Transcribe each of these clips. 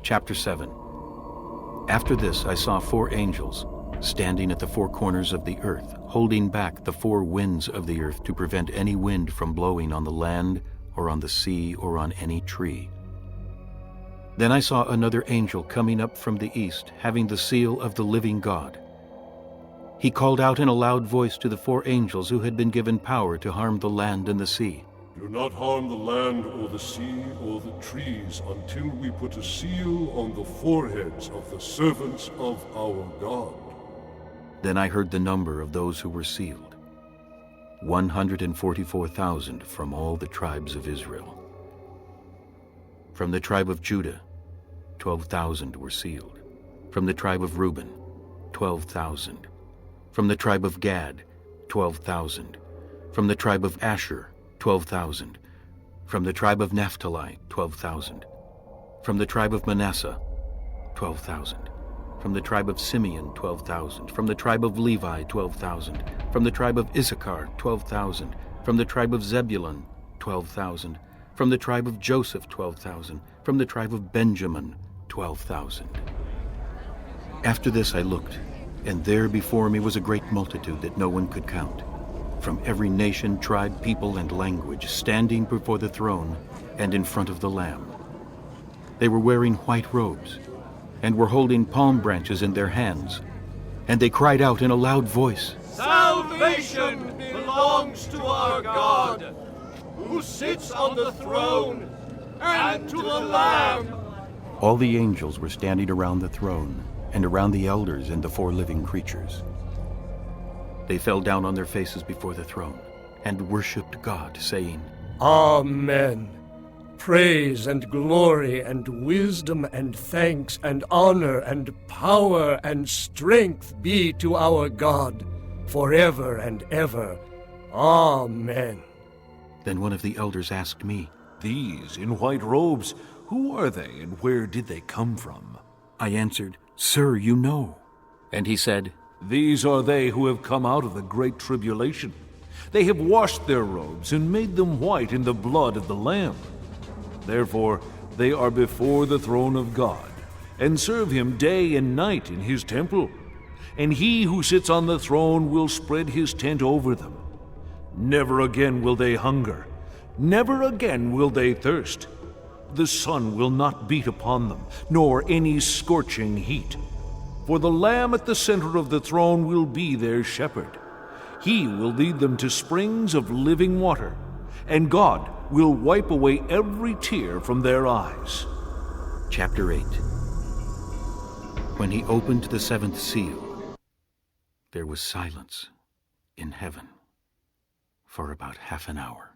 Chapter 7. After this I saw 4 angels, standing at the 4 corners of the earth, holding back the 4 winds of the earth to prevent any wind from blowing on the land or on the sea or on any tree. Then I saw another angel coming up from the east, having the seal of the living God. He called out in a loud voice to the 4 angels who had been given power to harm the land and the sea. Do not harm the land or the sea or the trees until we put a seal on the foreheads of the servants of our God. Then I heard the number of those who were sealed, 144,000 from all the tribes of Israel. From the tribe of Judah, 12,000 were sealed. From the tribe of Reuben, 12,000. From the tribe of Gad, 12,000. From the tribe of Asher, 12,000. From the tribe of Naphtali, 12,000. From the tribe of Manasseh, 12,000. From the tribe of Simeon, 12,000. From the tribe of Levi, 12,000. From the tribe of Issachar, 12,000. From the tribe of Zebulun, 12,000. From the tribe of Joseph, 12,000. From the tribe of Benjamin, 12,000. After this I looked, and there before me was a great multitude that no one could count, from every nation, tribe, people, and language, standing before the throne and in front of the Lamb. They were wearing white robes, and were holding palm branches in their hands, and they cried out in a loud voice, "Salvation belongs to our God, who sits on the throne, and to the Lamb." All the angels were standing around the throne, and around the elders and the 4 living creatures. They fell down on their faces before the throne, and worshipped God, saying, Amen. Praise and glory and wisdom and thanks and honor and power and strength be to our God, forever and ever. Amen. Then one of the elders asked me, "These in white robes, who are they and where did they come from?" I answered, "Sir, you know." And he said, "These are they who have come out of the great tribulation. They have washed their robes and made them white in the blood of the Lamb. Therefore they are before the throne of God, and serve him day and night in his temple. And he who sits on the throne will spread his tent over them. Never again will they hunger, never again will they thirst. The sun will not beat upon them, nor any scorching heat. For the Lamb at the center of the throne will be their shepherd. He will lead them to springs of living water, and God will wipe away every tear from their eyes." Chapter 8. When he opened the 7th seal, there was silence in heaven for about half an hour.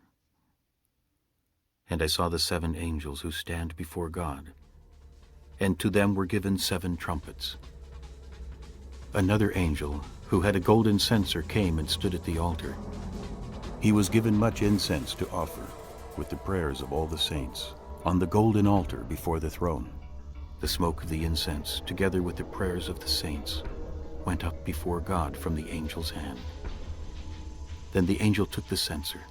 And I saw the 7 angels who stand before God, and to them were given 7 trumpets. Another angel, who had a golden censer, came and stood at the altar. He was given much incense to offer, with the prayers of all the saints, on the golden altar before the throne. The smoke of the incense, together with the prayers of the saints, went up before God from the angel's hand. Then the angel took the censer,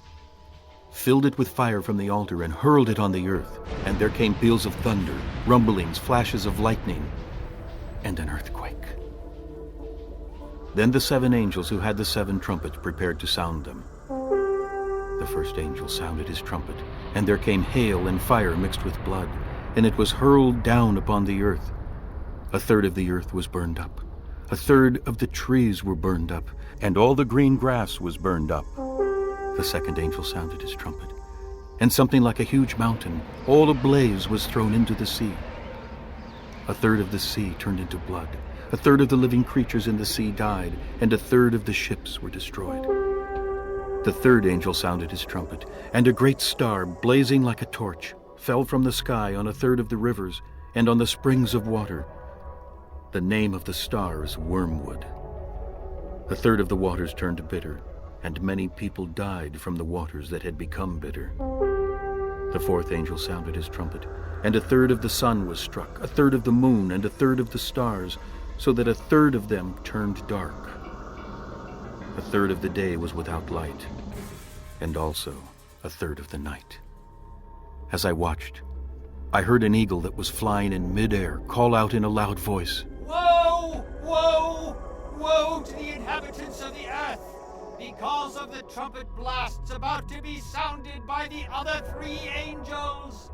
filled it with fire from the altar, and hurled it on the earth. And there came peals of thunder, rumblings, flashes of lightning, and an earthquake. Then the 7 angels who had the 7 trumpets prepared to sound them. The first angel sounded his trumpet, and there came hail and fire mixed with blood, and it was hurled down upon the earth. 1/3 of the earth was burned up, 1/3 of the trees were burned up, and all the green grass was burned up. The second angel sounded his trumpet, and something like a huge mountain, all ablaze, was thrown into the sea. 1/3 of the sea turned into blood, 1/3 of the living creatures in the sea died, and 1/3 of the ships were destroyed. The third angel sounded his trumpet, and a great star, blazing like a torch, fell from the sky on 1/3 of the rivers and on the springs of water. The name of the star is Wormwood. 1/3 of the waters turned bitter, and many people died from the waters that had become bitter. The fourth angel sounded his trumpet, and 1/3 of the sun was struck, 1/3 of the moon, and 1/3 of the stars, so that 1/3 of them turned dark. 1/3 of the day was without light, and also 1/3 of the night. As I watched, I heard an eagle that was flying in midair call out in a loud voice, Woe! Woe! Woe to the inhabitants of the earth, because of the trumpet blasts about to be sounded by the other three angels!